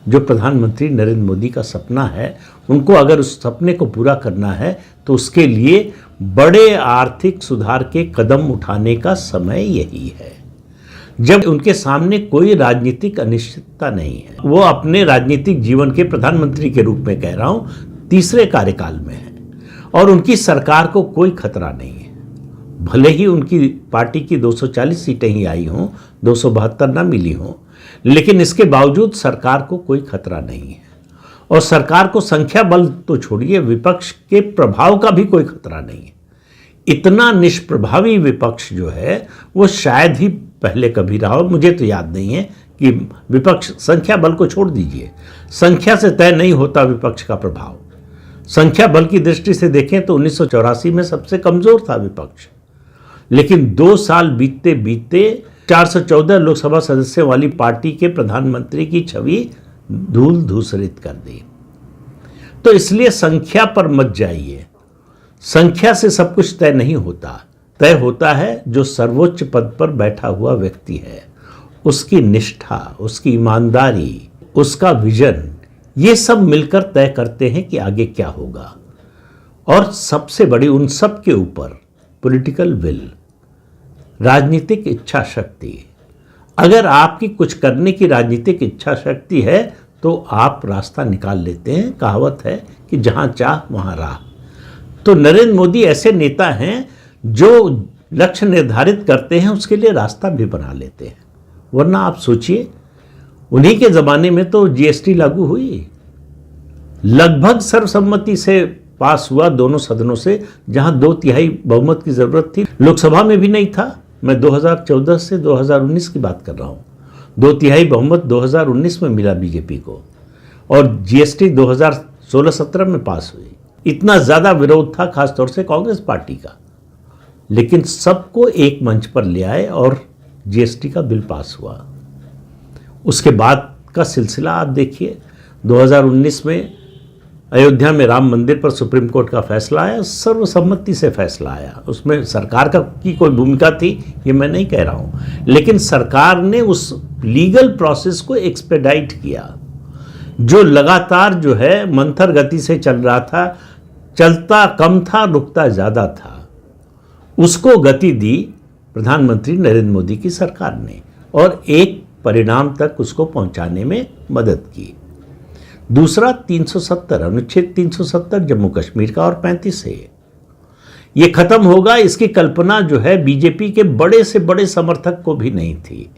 जो प्रधानमंत्री नरेंद्र मोदी का सपना है, उनको अगर उस सपने को पूरा करना है तो उसके लिए बड़े आर्थिक सुधार के कदम उठाने का समय यही है, जब उनके सामने कोई राजनीतिक अनिश्चितता नहीं है। वो अपने राजनीतिक जीवन के प्रधानमंत्री के रूप में कह रहा हूं, तीसरे कार्यकाल में है और उनकी सरकार को कोई खतरा नहीं है। भले ही उनकी पार्टी की 240 सीटें ही आई हों, 272 ना मिली हों, लेकिन इसके बावजूद सरकार को कोई खतरा नहीं है और सरकार को संख्या बल तो छोड़िए, विपक्ष के प्रभाव का भी कोई खतरा नहीं है। इतना निष्प्रभावी विपक्ष जो है वो शायद ही पहले कभी रहा हो। मुझे तो याद नहीं है कि विपक्ष, संख्या बल को छोड़ दीजिए, संख्या से तय नहीं होता विपक्ष का प्रभाव। संख्या बल की दृष्टि से देखें तो 1984 में सबसे कमजोर था विपक्ष, लेकिन 2 साल बीतते बीतते 414 लोकसभा सदस्यों वाली पार्टी के प्रधानमंत्री की छवि धूल धूसरित कर दी। तो इसलिए संख्या पर मत जाइए, संख्या से सब कुछ तय नहीं होता। तय होता है जो सर्वोच्च पद पर बैठा हुआ व्यक्ति है, उसकी निष्ठा, उसकी ईमानदारी, उसका विजन, ये सब मिलकर तय करते हैं कि आगे क्या होगा। और सबसे बड़ी उन सब के ऊपर पॉलिटिकल विल, राजनीतिक इच्छा शक्ति। अगर आपकी कुछ करने की राजनीतिक इच्छा शक्ति है तो आप रास्ता निकाल लेते हैं। कहावत है कि जहां चाह वहां राह। तो नरेंद्र मोदी ऐसे नेता हैं जो लक्ष्य निर्धारित करते हैं, उसके लिए रास्ता भी बना लेते हैं। वरना आप सोचिए, उन्हीं के ज़माने में तो जीएसटी लागू हुई, लगभग सर्वसम्मति से पास हुआ दोनों सदनों से, जहां 2/3 बहुमत की ज़रूरत थी। लोकसभा में भी नहीं था। मैं 2014 से 2019 की बात कर रहा हूं। 2/3 बहुमत 2019 में मिला बीजेपी को और जीएसटी 2016-17 में पास हुई। इतना ज़्यादा विरोध था खासतौर से कांग्रेस पार्टी का, लेकिन सबको एक मंच पर ले आए और जीएसटी का बिल पास हुआ। उसके बाद का सिलसिला आप देखिए। 2019 में अयोध्या में राम मंदिर पर सुप्रीम कोर्ट का फैसला आया, सर्वसम्मति से फैसला आया। उसमें सरकार की कोई भूमिका थी ये मैं नहीं कह रहा हूँ, लेकिन सरकार ने उस लीगल प्रोसेस को एक्सपेडाइट किया, जो लगातार जो है मंथर गति से चल रहा था। चलता कम था, रुकता ज़्यादा था। उसको गति दी प्रधानमंत्री नरेंद्र मोदी की सरकार ने और एक परिणाम तक उसको पहुंचाने में मदद की। दूसरा 370, अनुच्छेद 370 जम्मू कश्मीर का और 35 है। ये खत्म होगा, इसकी कल्पना जो है बीजेपी के बड़े से बड़े समर्थक को भी नहीं थी।